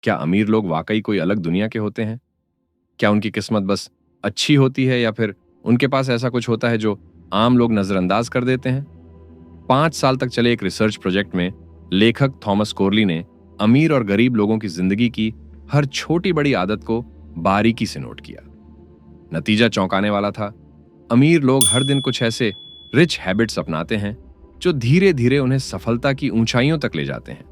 क्या अमीर लोग वाकई कोई अलग दुनिया के होते हैं? क्या उनकी किस्मत बस अच्छी होती है या फिर उनके पास ऐसा कुछ होता है जो आम लोग नजरअंदाज कर देते हैं? 5 साल तक चले एक रिसर्च प्रोजेक्ट में लेखक थॉमस कोरली ने अमीर और गरीब लोगों की जिंदगी की हर छोटी बड़ी आदत को बारीकी से नोट किया। नतीजा चौंकाने वाला था। अमीर लोग हर दिन कुछ ऐसे रिच हैबिट्स अपनाते हैं जो धीरे धीरे उन्हें सफलता की ऊंचाइयों तक ले जाते हैं।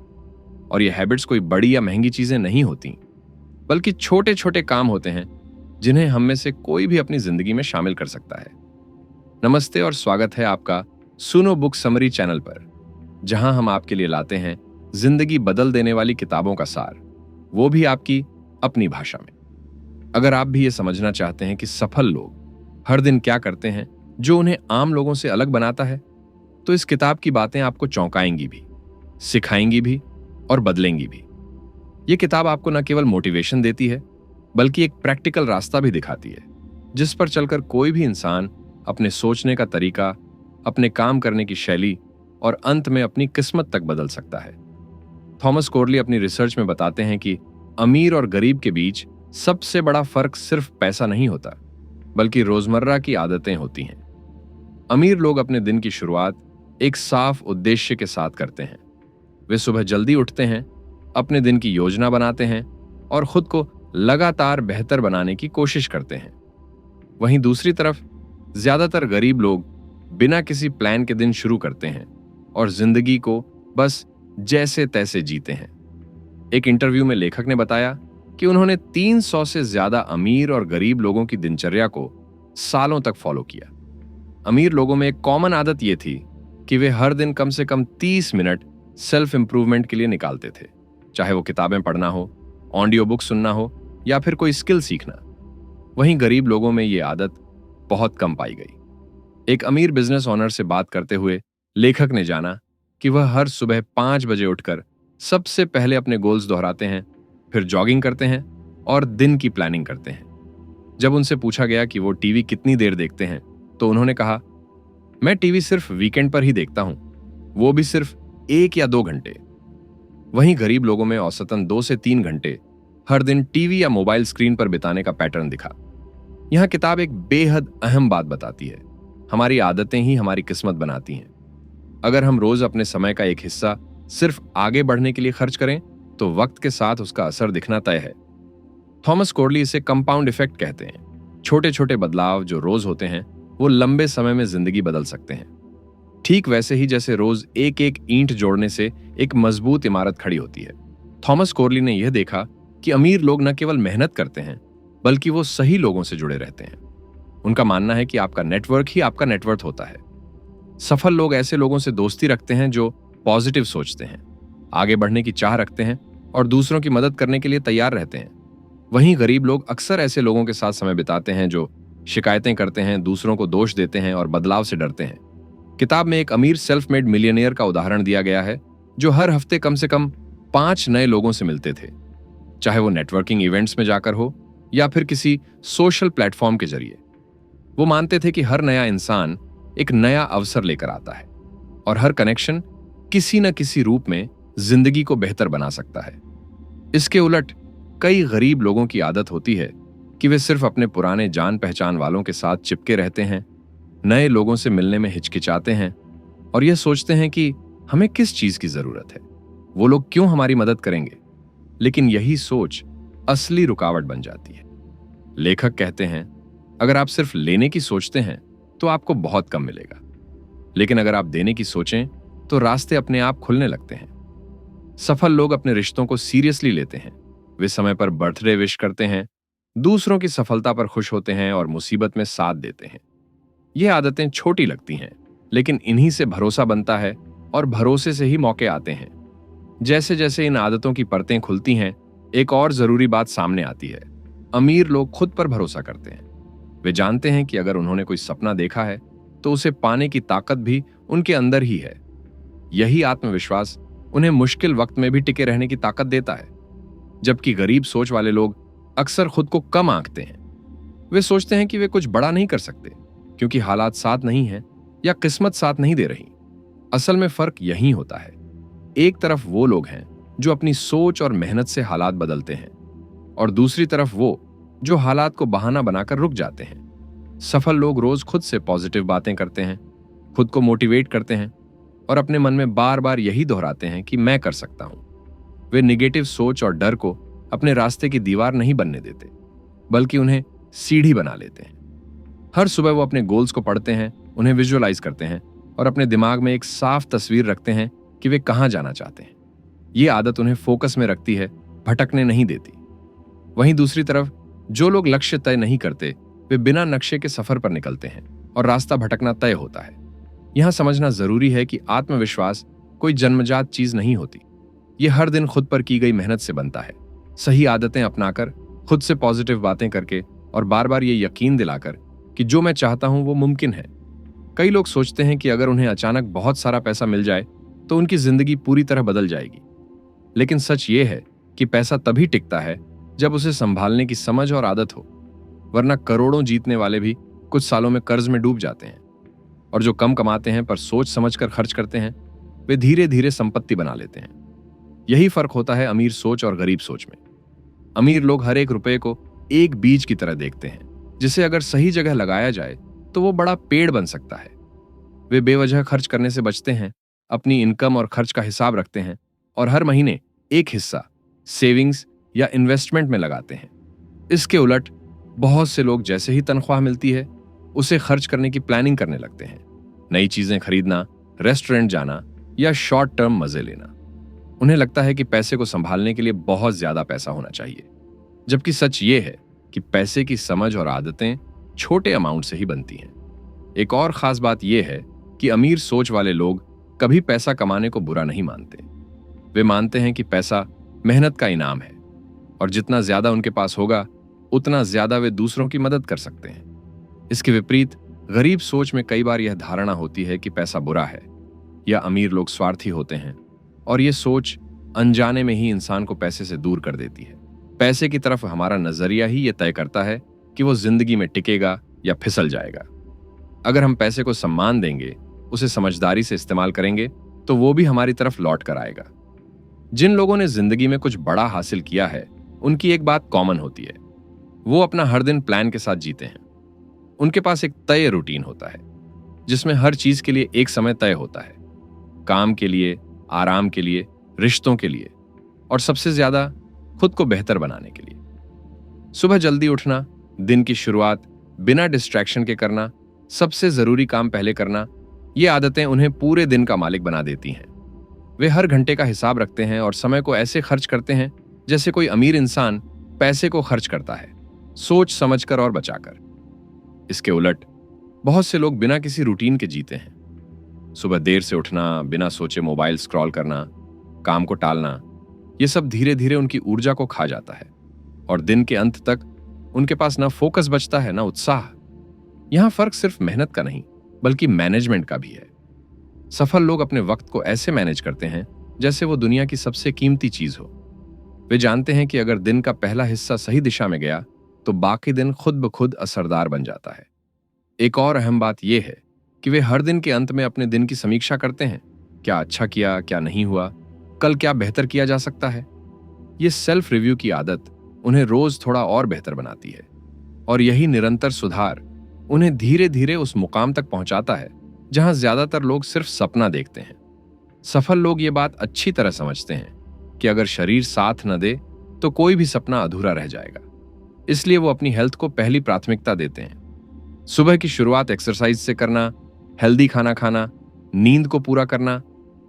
और ये हैबिट्स कोई बड़ी या महंगी चीजें नहीं होती, बल्कि छोटे छोटे काम होते हैं जिन्हें हम में से कोई भी अपनी जिंदगी में शामिल कर सकता है। नमस्ते और स्वागत है आपका सुनो बुक समरी चैनल पर, जहां हम आपके लिए लाते हैं जिंदगी बदल देने वाली किताबों का सार, वो भी आपकी अपनी भाषा में। अगर आप भी ये समझना चाहते हैं कि सफल लोग हर दिन क्या करते हैं जो उन्हें आम लोगों से अलग बनाता है, तो इस किताब की बातें आपको चौंकाएंगी भी, सिखाएंगी भी और बदलेंगी भी। ये किताब आपको न केवल मोटिवेशन देती है, बल्कि एक प्रैक्टिकल रास्ता भी दिखाती है जिस पर चलकर कोई भी इंसान अपने सोचने का तरीका, अपने काम करने की शैली और अंत में अपनी किस्मत तक बदल सकता है। थॉमस कोरली अपनी रिसर्च में बताते हैं कि अमीर और गरीब के बीच सबसे बड़ा फर्क सिर्फ पैसा नहीं होता, बल्कि रोजमर्रा की आदतें होती हैं। अमीर लोग अपने दिन की शुरुआत एक साफ उद्देश्य के साथ करते हैं। वे सुबह जल्दी उठते हैं, अपने दिन की योजना बनाते हैं और खुद को लगातार बेहतर बनाने की कोशिश करते हैं। वहीं दूसरी तरफ ज्यादातर गरीब लोग बिना किसी प्लान के दिन शुरू करते हैं और जिंदगी को बस जैसे तैसे जीते हैं। एक इंटरव्यू में लेखक ने बताया कि उन्होंने 300 से ज्यादा अमीर और गरीब लोगों की दिनचर्या को सालों तक फॉलो किया। अमीर लोगों में एक कॉमन आदत यह थी कि वे हर दिन कम से कम 30 मिनट सेल्फ इंप्रूवमेंट के लिए निकालते थे, चाहे वो किताबें पढ़ना हो, ऑडियो बुक सुनना हो या फिर कोई स्किल सीखना। वहीं गरीब लोगों में यह आदत बहुत कम पाई गई। एक अमीर बिजनेस ओनर से बात करते हुए लेखक ने जाना कि वह हर सुबह 5 बजे उठकर सबसे पहले अपने गोल्स दोहराते हैं, फिर जॉगिंग करते हैं और दिन की प्लानिंग करते हैं। जब उनसे पूछा गया कि वो टीवी कितनी देर देखते हैं, तो उन्होंने कहा, मैं टीवी सिर्फ वीकेंड पर ही देखता हूं, वो भी सिर्फ 1 या 2 घंटे। वहीं गरीब लोगों में औसतन 2 से 3 घंटे हर दिन टीवी या मोबाइल स्क्रीन पर बिताने का पैटर्न दिखा। यहां किताब एक बेहद अहम बात बताती है, हमारी आदतें ही हमारी किस्मत बनाती हैं। अगर हम रोज अपने समय का एक हिस्सा सिर्फ आगे बढ़ने के लिए खर्च करें, तो वक्त के साथ उसका असर दिखना तय है। थॉमस कोरली इसे कंपाउंड इफेक्ट कहते हैं। छोटे छोटे बदलाव जो रोज होते हैं, वो लंबे समय में जिंदगी बदल सकते हैं। ठीक वैसे ही जैसे रोज एक एक ईंट जोड़ने से एक मजबूत इमारत खड़ी होती है। थॉमस कोरली ने यह देखा कि अमीर लोग न केवल मेहनत करते हैं, बल्कि वो सही लोगों से जुड़े रहते हैं। उनका मानना है कि आपका नेटवर्क ही आपका नेटवर्थ होता है। सफल लोग ऐसे लोगों से दोस्ती रखते हैं जो पॉजिटिव सोचते हैं, आगे बढ़ने की चाह रखते हैं और दूसरों की मदद करने के लिए तैयार रहते हैं। वहीं गरीब लोग अक्सर ऐसे लोगों के साथ समय बिताते हैं जो शिकायतें करते हैं, दूसरों को दोष देते हैं और बदलाव से डरते हैं। किताब में एक अमीर सेल्फ मेड मिलियनियर का उदाहरण दिया गया है जो हर हफ्ते कम से कम 5 नए लोगों से मिलते थे, चाहे वो नेटवर्किंग इवेंट्स में जाकर हो या फिर किसी सोशल प्लेटफॉर्म के जरिए। वो मानते थे कि हर नया इंसान एक नया अवसर लेकर आता है और हर कनेक्शन किसी न किसी रूप में जिंदगी को बेहतर बना सकता है। इसके उलट कई गरीब लोगों की आदत होती है कि वे सिर्फ अपने पुराने जान पहचान वालों के साथ चिपके रहते हैं, नए लोगों से मिलने में हिचकिचाते हैं और यह सोचते हैं कि हमें किस चीज की जरूरत है, वो लोग क्यों हमारी मदद करेंगे। लेकिन यही सोच असली रुकावट बन जाती है। लेखक कहते हैं, अगर आप सिर्फ लेने की सोचते हैं तो आपको बहुत कम मिलेगा, लेकिन अगर आप देने की सोचें तो रास्ते अपने आप खुलने लगते हैं। सफल लोग अपने रिश्तों को सीरियसली लेते हैं। वे समय पर बर्थडे विश करते हैं, दूसरों की सफलता पर खुश होते हैं और मुसीबत में साथ देते हैं। ये आदतें छोटी लगती हैं, लेकिन इन्हीं से भरोसा बनता है और भरोसे से ही मौके आते हैं। जैसे जैसे इन आदतों की परतें खुलती हैं, एक और जरूरी बात सामने आती है। अमीर लोग खुद पर भरोसा करते हैं। वे जानते हैं कि अगर उन्होंने कोई सपना देखा है तो उसे पाने की ताकत भी उनके अंदर ही है। यही आत्मविश्वास उन्हें मुश्किल वक्त में भी टिके रहने की ताकत देता है। जबकि गरीब सोच वाले लोग अक्सर खुद को कम आंकते हैं। वे सोचते हैं कि वे कुछ बड़ा नहीं कर सकते क्योंकि हालात साथ नहीं हैं या किस्मत साथ नहीं दे रही। असल में फर्क यही होता है। एक तरफ वो लोग हैं जो अपनी सोच और मेहनत से हालात बदलते हैं, और दूसरी तरफ वो जो हालात को बहाना बनाकर रुक जाते हैं। सफल लोग रोज खुद से पॉजिटिव बातें करते हैं, खुद को मोटिवेट करते हैं और अपने मन में बार बार यही दोहराते हैं कि मैं कर सकता हूं। वे निगेटिव सोच और डर को अपने रास्ते की दीवार नहीं बनने देते, बल्कि उन्हें सीढ़ी बना लेते हैं। हर सुबह वो अपने गोल्स को पढ़ते हैं, उन्हें विजुअलाइज करते हैं और अपने दिमाग में एक साफ तस्वीर रखते हैं कि वे कहां जाना चाहते हैं। ये आदत उन्हें फोकस में रखती है, भटकने नहीं देती। वहीं दूसरी तरफ जो लोग लक्ष्य तय नहीं करते, वे बिना नक्शे के सफर पर निकलते हैं और रास्ता भटकना तय होता है। यहां समझना जरूरी है कि आत्मविश्वास कोई जन्मजात चीज नहीं होती। ये हर दिन खुद पर की गई मेहनत से बनता है, सही आदतें अपनाकर, खुद से पॉजिटिव बातें करके और बार बार ये यकीन दिलाकर कि जो मैं चाहता हूं वो मुमकिन है। कई लोग सोचते हैं कि अगर उन्हें अचानक बहुत सारा पैसा मिल जाए तो उनकी जिंदगी पूरी तरह बदल जाएगी। लेकिन सच ये है कि पैसा तभी टिकता है जब उसे संभालने की समझ और आदत हो, वरना करोड़ों जीतने वाले भी कुछ सालों में कर्ज में डूब जाते हैं। और जो कम कमाते हैं पर सोच समझकर खर्च करते हैं, वे धीरे धीरे संपत्ति बना लेते हैं। यही फर्क होता है अमीर सोच और गरीब सोच में। अमीर लोग हर एक रुपए को एक बीज की तरह देखते हैं, जिसे अगर सही जगह लगाया जाए तो वो बड़ा पेड़ बन सकता है। वे बेवजह खर्च करने से बचते हैं, अपनी इनकम और खर्च का हिसाब रखते हैं और हर महीने एक हिस्सा सेविंग्स या इन्वेस्टमेंट में लगाते हैं। इसके उलट बहुत से लोग जैसे ही तनख्वाह मिलती है उसे खर्च करने की प्लानिंग करने लगते हैं। नई चीजें खरीदना, रेस्टोरेंट जाना या शॉर्ट टर्म मजे लेना। उन्हें लगता है कि पैसे को संभालने के लिए बहुत ज्यादा पैसा होना चाहिए, जबकि सच ये है कि पैसे की समझ और आदतें छोटे अमाउंट से ही बनती हैं। एक और खास बात यह है कि अमीर सोच वाले लोग कभी पैसा कमाने को बुरा नहीं मानते। वे मानते हैं कि पैसा मेहनत का इनाम है और जितना ज्यादा उनके पास होगा उतना ज्यादा वे दूसरों की मदद कर सकते हैं। इसके विपरीत गरीब सोच में कई बार यह धारणा होती है कि पैसा बुरा है या अमीर लोग स्वार्थी होते हैं, और यह सोच अनजाने में ही इंसान को पैसे से दूर कर देती है। पैसे की तरफ हमारा नजरिया ही यह तय करता है कि वो जिंदगी में टिकेगा या फिसल जाएगा। अगर हम पैसे को सम्मान देंगे, उसे समझदारी से इस्तेमाल करेंगे, तो वो भी हमारी तरफ लौट कर आएगा। जिन लोगों ने जिंदगी में कुछ बड़ा हासिल किया है, उनकी एक बात कॉमन होती है, वो अपना हर दिन प्लान के साथ जीते हैं। उनके पास एक तय रूटीन होता है जिसमें हर चीज के लिए एक समय तय होता है, काम के लिए, आराम के लिए, रिश्तों के लिए और सबसे ज्यादा खुद को बेहतर बनाने के लिए। सुबह जल्दी उठना, दिन की शुरुआत बिना डिस्ट्रैक्शन के करना, सबसे जरूरी काम पहले करना, ये आदतें उन्हें पूरे दिन का मालिक बना देती हैं। वे हर घंटे का हिसाब रखते हैं और समय को ऐसे खर्च करते हैं जैसे कोई अमीर इंसान पैसे को खर्च करता है, सोच समझकर और बचाकर। इसके उलट बहुत से लोग बिना किसी रूटीन के जीते हैं। सुबह देर से उठना, बिना सोचे मोबाइल स्क्रॉल करना, काम को टालना, ये सब धीरे धीरे उनकी ऊर्जा को खा जाता है और दिन के अंत तक उनके पास ना फोकस बचता है, ना उत्साह। यहां फर्क सिर्फ मेहनत का नहीं, बल्कि मैनेजमेंट का भी है। सफल लोग अपने वक्त को ऐसे मैनेज करते हैं जैसे वो दुनिया की सबसे कीमती चीज हो। वे जानते हैं कि अगर दिन का पहला हिस्सा सही दिशा में गया तो बाकी दिन खुद ब खुद असरदार बन जाता है। एक और अहम बात यह है कि वे हर दिन के अंत में अपने दिन की समीक्षा करते हैं। क्या अच्छा किया, क्या नहीं हुआ, कल क्या बेहतर किया जा सकता है। ये सेल्फ रिव्यू की आदत उन्हें रोज थोड़ा और बेहतर बनाती है और यही निरंतर सुधार उन्हें धीरे धीरे उस मुकाम तक पहुंचाता है जहां ज्यादातर लोग सिर्फ सपना देखते हैं। सफल लोग ये बात अच्छी तरह समझते हैं कि अगर शरीर साथ न दे तो कोई भी सपना अधूरा रह जाएगा। इसलिए वो अपनी हेल्थ को पहली प्राथमिकता देते हैं। सुबह की शुरुआत एक्सरसाइज से करना, हेल्दी खाना खाना, नींद को पूरा करना,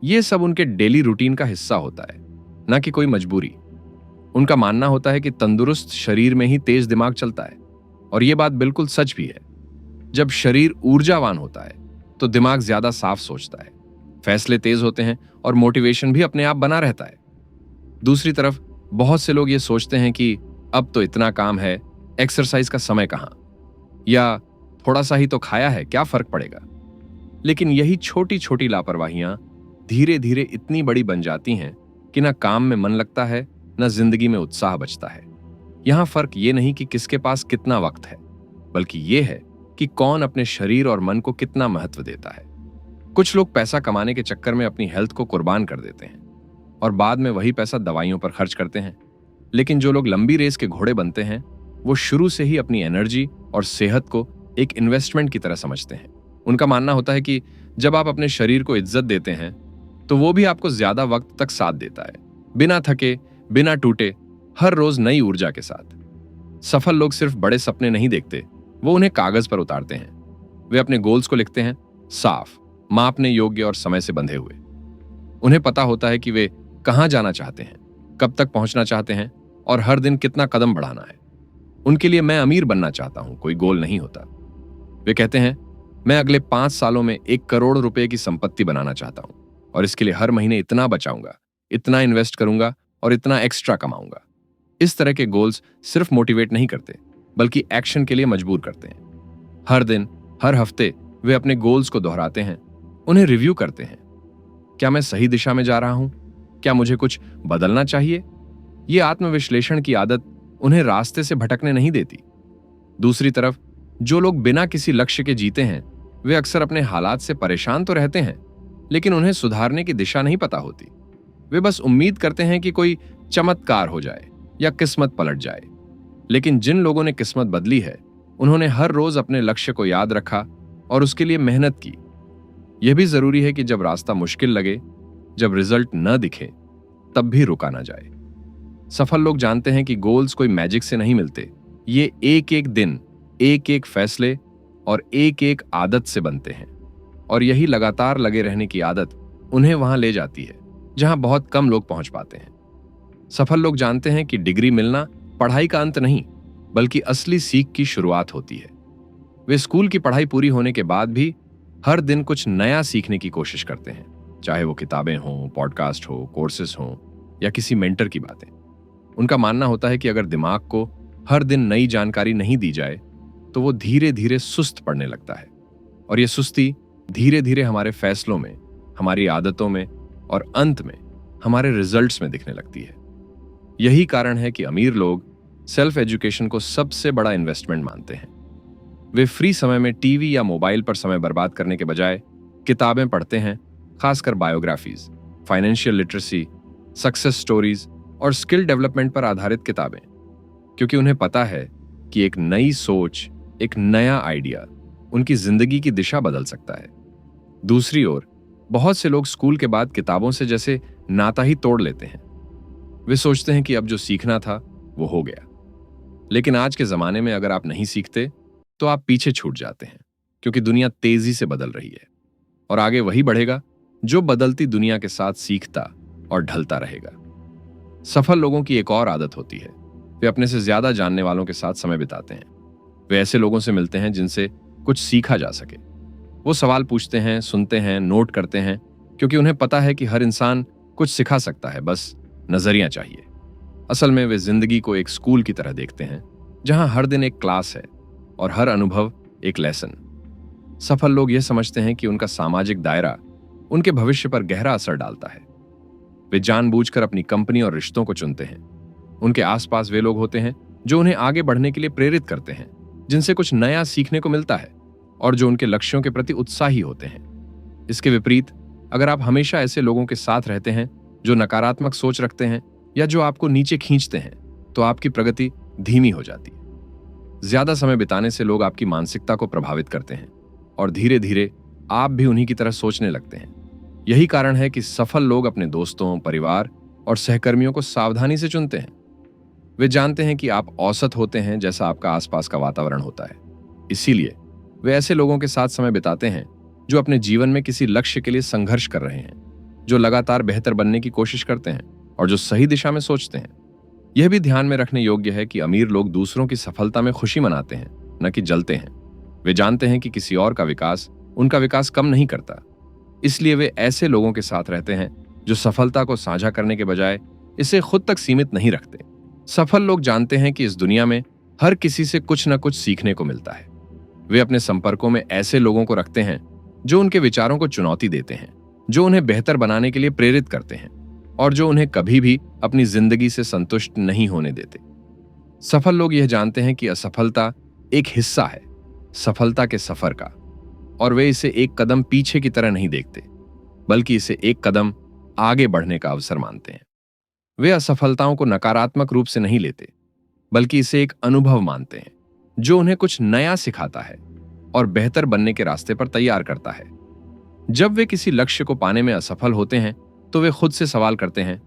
ये सब उनके डेली रूटीन का हिस्सा होता है, ना कि कोई मजबूरी। उनका मानना होता है कि तंदुरुस्त शरीर में ही तेज दिमाग चलता है, और यह बात बिल्कुल सच भी है। जब शरीर ऊर्जावान होता है तो दिमाग ज्यादा साफ सोचता है, फैसले तेज होते हैं और मोटिवेशन भी अपने आप बना रहता है। दूसरी तरफ बहुत से लोग ये सोचते हैं कि अब तो इतना काम है, एक्सरसाइज का समय कहां, या थोड़ा सा ही तो खाया है, क्या फर्क पड़ेगा। लेकिन यही छोटी छोटी लापरवाहियां धीरे धीरे इतनी बड़ी बन जाती हैं कि ना काम में मन लगता है, ना जिंदगी में उत्साह बचता है। यहां फर्क ये नहीं कि किसके पास कितना वक्त है, बल्कि ये है कि कौन अपने शरीर और मन को कितना महत्व देता है। कुछ लोग पैसा कमाने के चक्कर में अपनी हेल्थ को कुर्बान कर देते हैं और बाद में वही पैसा दवाइयों पर खर्च करते हैं। लेकिन जो लोग लंबी रेस के घोड़े बनते हैं वो शुरू से ही अपनी एनर्जी और सेहत को एक इन्वेस्टमेंट की तरह समझते हैं। उनका मानना होता है कि जब आप अपने शरीर को इज्जत देते हैं तो वो भी आपको ज्यादा वक्त तक साथ देता है, बिना थके, बिना टूटे, हर रोज नई ऊर्जा के साथ। सफल लोग सिर्फ बड़े सपने नहीं देखते, वो उन्हें कागज पर उतारते हैं। वे अपने गोल्स को लिखते हैं, साफ, मापने योग्य और समय से बंधे हुए। उन्हें पता होता है कि वे कहां जाना चाहते हैं, कब तक पहुंचना चाहते हैं और हर दिन कितना कदम बढ़ाना है। उनके लिए मैं अमीर बनना चाहता हूं कोई गोल नहीं होता। वे कहते हैं, मैं अगले 5 सालों में 1 करोड़ रुपए की संपत्ति बनाना चाहता हूं और इसके लिए हर महीने इतना बचाऊंगा, इतना इन्वेस्ट करूंगा और इतना एक्स्ट्रा कमाऊंगा। इस तरह के गोल्स सिर्फ मोटिवेट नहीं करते बल्कि एक्शन के लिए मजबूर करते हैं। हर दिन, हर हफ्ते वे अपने गोल्स को दोहराते हैं, उन्हें रिव्यू करते हैं। क्या मैं सही दिशा में जा रहा हूं? क्या मुझे कुछ बदलना चाहिए? ये आत्मविश्लेषण की आदत उन्हें रास्ते से भटकने नहीं देती। दूसरी तरफ जो लोग बिना किसी लक्ष्य के जीते हैं वे अक्सर अपने हालात से परेशान तो रहते हैं लेकिन उन्हें सुधारने की दिशा नहीं पता होती। वे बस उम्मीद करते हैं कि कोई चमत्कार हो जाए या किस्मत पलट जाए। लेकिन जिन लोगों ने किस्मत बदली है उन्होंने हर रोज अपने लक्ष्य को याद रखा और उसके लिए मेहनत की। यह भी जरूरी है कि जब रास्ता मुश्किल लगे, जब रिजल्ट न दिखे, तब भी रुका ना जाए। सफल लोग जानते हैं कि गोल्स कोई मैजिक से नहीं मिलते, ये एक एक दिन, एक एक फैसले और एक एक आदत से बनते हैं। और यही लगातार लगे रहने की आदत उन्हें वहां ले जाती है जहां बहुत कम लोग पहुंच पाते हैं। सफल लोग जानते हैं कि डिग्री मिलना पढ़ाई का अंत नहीं बल्कि असली सीख की शुरुआत होती है। वे स्कूल की पढ़ाई पूरी होने के बाद भी हर दिन कुछ नया सीखने की कोशिश करते हैं, चाहे वो किताबें हों, पॉडकास्ट हो, कोर्सेस हों या किसी मेंटर की बातें। उनका मानना होता है कि अगर दिमाग को हर दिन नई जानकारी नहीं दी जाए तो वो धीरे धीरे सुस्त पड़ने लगता है और ये सुस्ती धीरे धीरे हमारे फैसलों में, हमारी आदतों में और अंत में हमारे रिजल्ट्स में दिखने लगती है। यही कारण है कि अमीर लोग सेल्फ एजुकेशन को सबसे बड़ा इन्वेस्टमेंट मानते हैं। वे फ्री समय में टीवी या मोबाइल पर समय बर्बाद करने के बजाय किताबें पढ़ते हैं, खासकर biographies, financial literacy, success stories और स्किल डेवलपमेंट पर आधारित किताबें, क्योंकि उन्हें पता है कि एक नई सोच, एक नया आइडिया उनकी जिंदगी की दिशा बदल सकता है। दूसरी ओर बहुत से लोग स्कूल के बाद किताबों से जैसे नाता ही तोड़ लेते हैं। वे सोचते हैं कि अब जो सीखना था वो हो गया। लेकिन आज के जमाने में अगर आप नहीं सीखते तो आप पीछे छूट जाते हैं, क्योंकि दुनिया तेजी से बदल रही है और आगे वही बढ़ेगा जो बदलती दुनिया के साथ सीखता और ढलता रहेगा। सफल लोगों की एक और आदत होती है, वे अपने से ज्यादा जानने वालों के साथ समय बिताते हैं। वे ऐसे लोगों से मिलते हैं जिनसे कुछ सीखा जा सके। वो सवाल पूछते हैं, सुनते हैं, नोट करते हैं, क्योंकि उन्हें पता है कि हर इंसान कुछ सिखा सकता है, बस नजरिया चाहिए। असल में वे जिंदगी को एक स्कूल की तरह देखते हैं जहां हर दिन एक क्लास है और हर अनुभव एक लेसन। सफल लोग यह समझते हैं कि उनका सामाजिक दायरा उनके भविष्य पर गहरा असर डालता है। वे जानबूझकर अपनी कंपनी और रिश्तों को चुनते हैं। उनके आसपास वे लोग होते हैं जो उन्हें आगे बढ़ने के लिए प्रेरित करते हैं, जिनसे कुछ नया सीखने को मिलता है और जो उनके लक्ष्यों के प्रति उत्साही होते हैं। इसके विपरीत अगर आप हमेशा ऐसे लोगों के साथ रहते हैं जो नकारात्मक सोच रखते हैं या जो आपको नीचे खींचते हैं, तो आपकी प्रगति धीमी हो जाती है। ज्यादा समय बिताने से लोग आपकी मानसिकता को प्रभावित करते हैं और धीरे धीरे आप भी उन्हीं की तरह सोचने लगते हैं। यही कारण है कि सफल लोग अपने दोस्तों, परिवार और सहकर्मियों को सावधानी से चुनते हैं। वे जानते हैं कि आप औसत होते हैं जैसा आपका आसपास का वातावरण होता है। इसीलिए वे ऐसे लोगों के साथ समय बिताते हैं जो अपने जीवन में किसी लक्ष्य के लिए संघर्ष कर रहे हैं, जो लगातार बेहतर बनने की कोशिश करते हैं और जो सही दिशा में सोचते हैं। यह भी ध्यान में रखने योग्य है कि अमीर लोग दूसरों की सफलता में खुशी मनाते हैं, न कि जलते हैं। वे जानते हैं कि किसी और का विकास उनका विकास कम नहीं करता। इसलिए वे ऐसे लोगों के साथ रहते हैं जो सफलता को साझा करने के बजाय इसे खुद तक सीमित नहीं रखते। सफल लोग जानते हैं कि इस दुनिया में हर किसी से कुछ न कुछ सीखने को मिलता है। वे अपने संपर्कों में ऐसे लोगों को रखते हैं जो उनके विचारों को चुनौती देते हैं, जो उन्हें बेहतर बनाने के लिए प्रेरित करते हैं और जो उन्हें कभी भी अपनी जिंदगी से संतुष्ट नहीं होने देते। सफल लोग यह जानते हैं कि असफलता एक हिस्सा है सफलता के सफर का, और वे इसे एक कदम पीछे की तरह नहीं देखते, बल्कि इसे एक कदम आगे बढ़ने का अवसर मानते हैं। वे असफलताओं को नकारात्मक रूप से नहीं लेते, बल्कि इसे एक अनुभव मानते हैं जो उन्हें कुछ नया सिखाता है और बेहतर बनने के रास्ते पर तैयार करता है। जब वे किसी लक्ष्य को पाने में असफल होते हैं तो वे खुद से सवाल करते हैं,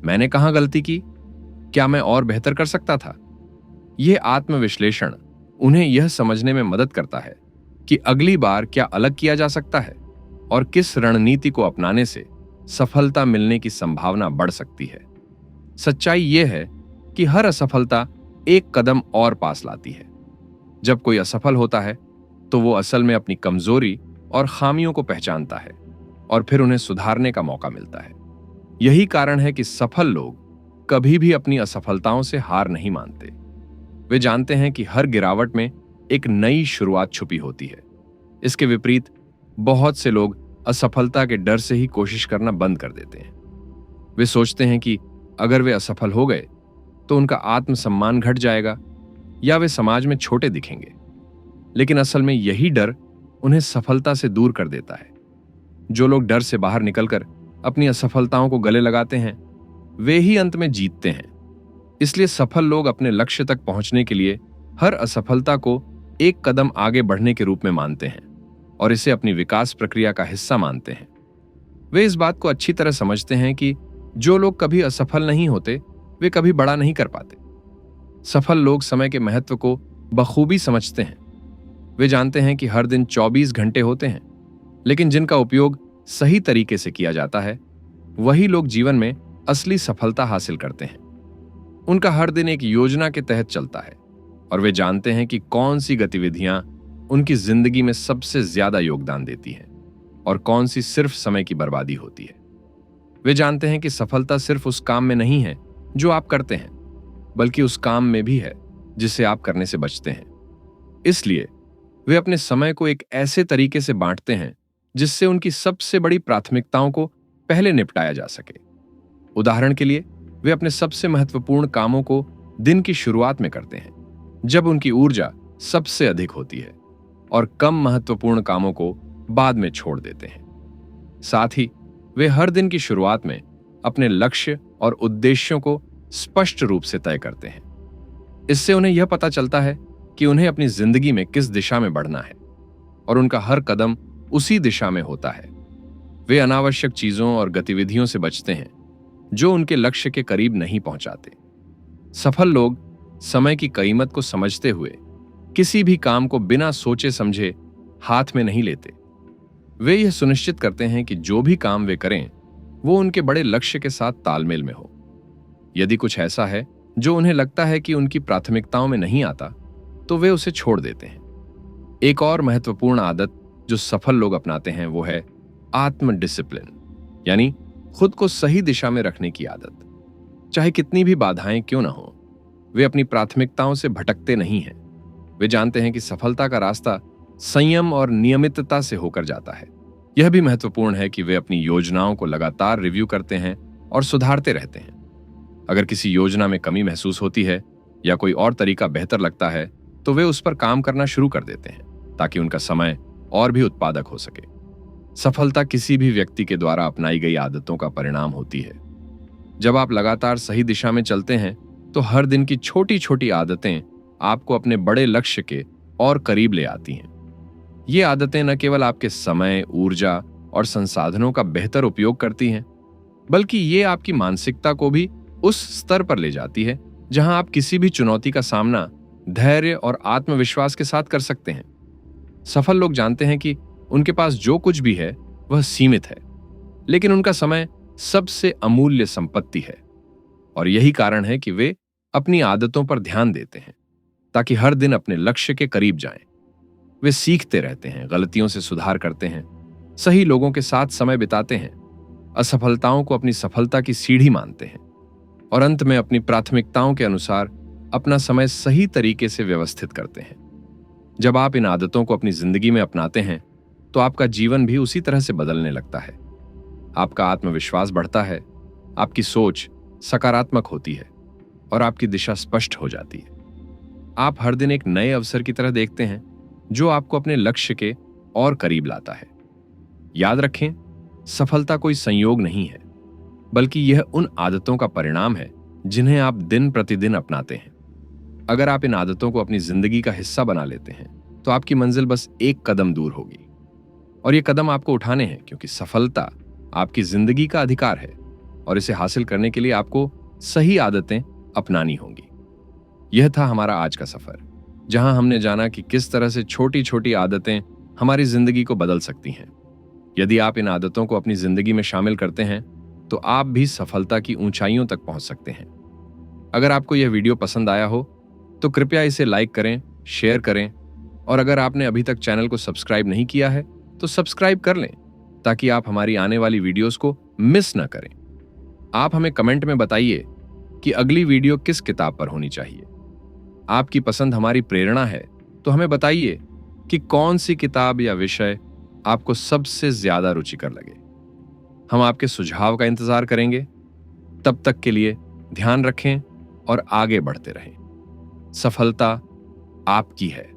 मैंने कहां गलती की? क्या मैं और बेहतर कर सकता था? यह आत्मविश्लेषण उन्हें यह समझने में मदद करता है कि अगली बार क्या अलग किया जा सकता है और किस रणनीति को अपनाने से सफलता मिलने की संभावना बढ़ सकती है। सच्चाई यह है कि हर असफलता एक कदम और पास लाती है। जब कोई असफल होता है तो वो असल में अपनी कमजोरी और खामियों को पहचानता है और फिर उन्हें सुधारने का मौका मिलता है। यही कारण है कि सफल लोग कभी भी अपनी असफलताओं से हार नहीं मानते। वे जानते हैं कि हर गिरावट में एक नई शुरुआत छुपी होती है। इसके विपरीत बहुत से लोग असफलता के डर से ही कोशिश करना बंद कर देते हैं। वे सोचते हैं कि अगर वे असफल हो गए तो उनका आत्मसम्मान घट जाएगा या वे समाज में छोटे दिखेंगे। लेकिन असल में यही डर उन्हें सफलता से दूर कर देता है। जो लोग डर से बाहर निकलकर अपनी असफलताओं को गले लगाते हैं, वे ही अंत में जीतते हैं। इसलिए सफल लोग अपने लक्ष्य तक पहुंचने के लिए हर असफलता को एक कदम आगे बढ़ने के रूप में मानते हैं और इसे अपनी विकास प्रक्रिया का हिस्सा मानते हैं। वे इस बात को अच्छी तरह समझते हैं कि जो लोग कभी असफल नहीं होते, वे कभी बड़ा नहीं कर पाते। सफल लोग समय के महत्व को बखूबी समझते हैं। वे जानते हैं कि हर दिन 24 घंटे होते हैं, लेकिन जिनका उपयोग सही तरीके से किया जाता है, वही लोग जीवन में असली सफलता हासिल करते हैं। उनका हर दिन एक योजना के तहत चलता है और वे जानते हैं कि कौन सी गतिविधियां उनकी जिंदगी में सबसे ज्यादा योगदान देती हैं और कौन सी सिर्फ समय की बर्बादी होती है। वे जानते हैं कि सफलता सिर्फ उस काम में नहीं है जो आप करते हैं, बल्कि उस काम में भी है जिसे आप करने से बचते हैं। इसलिए वे अपने समय को एक ऐसे तरीके से बांटते हैं जिससे उनकी सबसे बड़ी प्राथमिकताओं को पहले निपटाया जा सके। उदाहरण के लिए, वे अपने सबसे महत्वपूर्ण कामों को दिन की शुरुआत में करते हैं, जब उनकी ऊर्जा सबसे अधिक होती है, और कम महत्वपूर्ण कामों को बाद में छोड़ देते हैं। साथ ही वे हर दिन की शुरुआत में अपने लक्ष्य और उद्देश्यों को स्पष्ट रूप से तय करते हैं। इससे उन्हें यह पता चलता है कि उन्हें अपनी जिंदगी में किस दिशा में बढ़ना है और उनका हर कदम उसी दिशा में होता है। वे अनावश्यक चीजों और गतिविधियों से बचते हैं जो उनके लक्ष्य के करीब नहीं पहुंचाते। सफल लोग समय की कीमत को समझते हुए किसी भी काम को बिना सोचे समझे हाथ में नहीं लेते। वे यह सुनिश्चित करते हैं कि जो भी काम वे करें वो उनके बड़े लक्ष्य के साथ तालमेल में हो। यदि कुछ ऐसा है जो उन्हें लगता है कि उनकी प्राथमिकताओं में नहीं आता, तो वे उसे छोड़ देते हैं। एक और महत्वपूर्ण आदत जो सफल लोग अपनाते हैं वो है आत्म डिसिप्लिन, यानी खुद को सही दिशा में रखने की आदत। चाहे कितनी भी बाधाएं क्यों ना हो, वे अपनी प्राथमिकताओं से भटकते नहीं हैं। वे जानते हैं कि सफलता का रास्ता संयम और नियमितता से होकर जाता है। यह भी महत्वपूर्ण है कि वे अपनी योजनाओं को लगातार रिव्यू करते हैं और सुधारते रहते हैं। अगर किसी योजना में कमी महसूस होती है या कोई और तरीका बेहतर लगता है, तो वे उस पर काम करना शुरू कर देते हैं ताकि उनका समय और भी उत्पादक हो सके। सफलता किसी भी व्यक्ति के द्वारा अपनाई गई आदतों का परिणाम होती है। जब आप लगातार सही दिशा में चलते हैं, तो हर दिन की छोटी छोटी आदतें आपको अपने बड़े लक्ष्य के और करीब ले आती हैं। ये आदतें न केवल आपके समय, ऊर्जा और संसाधनों का बेहतर उपयोग करती हैं, बल्कि ये आपकी मानसिकता को भी उस स्तर पर ले जाती है जहां आप किसी भी चुनौती का सामना धैर्य और आत्मविश्वास के साथ कर सकते हैं। सफल लोग जानते हैं कि उनके पास जो कुछ भी है वह सीमित है, लेकिन उनका समय सबसे अमूल्य संपत्ति है। और यही कारण है कि वे अपनी आदतों पर ध्यान देते हैं ताकि हर दिन अपने लक्ष्य के करीब जाएं। वे सीखते रहते हैं, गलतियों से सुधार करते हैं, सही लोगों के साथ समय बिताते हैं, असफलताओं को अपनी सफलता की सीढ़ी मानते हैं और अंत में अपनी प्राथमिकताओं के अनुसार अपना समय सही तरीके से व्यवस्थित करते हैं। जब आप इन आदतों को अपनी जिंदगी में अपनाते हैं, तो आपका जीवन भी उसी तरह से बदलने लगता है। आपका आत्मविश्वास बढ़ता है, आपकी सोच सकारात्मक होती है और आपकी दिशा स्पष्ट हो जाती है। आप हर दिन एक नए अवसर की तरह देखते हैं जो आपको अपने लक्ष्य के और करीब लाता है। याद रखें, सफलता कोई संयोग नहीं है, बल्कि यह उन आदतों का परिणाम है जिन्हें आप दिन प्रतिदिन अपनाते हैं। अगर आप इन आदतों को अपनी जिंदगी का हिस्सा बना लेते हैं तो आपकी मंजिल बस एक कदम दूर होगी। और ये कदम आपको उठाने हैं, क्योंकि सफलता आपकी जिंदगी का अधिकार है और इसे हासिल करने के लिए आपको सही आदतें अपनानी होंगी। यह था हमारा आज का सफर, जहां हमने जाना कि किस तरह से छोटी छोटी आदतें हमारी जिंदगी को बदल सकती हैं। यदि आप इन आदतों को अपनी जिंदगी में शामिल करते हैं तो आप भी सफलता की ऊंचाइयों तक पहुंच सकते हैं। अगर आपको यह वीडियो पसंद आया हो तो कृपया इसे लाइक करें, शेयर करें, और अगर आपने अभी तक चैनल को सब्सक्राइब नहीं किया है तो सब्सक्राइब कर लें, ताकि आप हमारी आने वाली वीडियोस को मिस ना करें। आप हमें कमेंट में बताइए कि अगली वीडियो किस किताब पर होनी चाहिए। आपकी पसंद हमारी प्रेरणा है, तो हमें बताइए कि कौन सी किताब या विषय आपको सबसे ज्यादा रुचिकर लगे। हम आपके सुझाव का इंतजार करेंगे। तब तक के लिए ध्यान रखें और आगे बढ़ते रहें। सफलता आपकी है।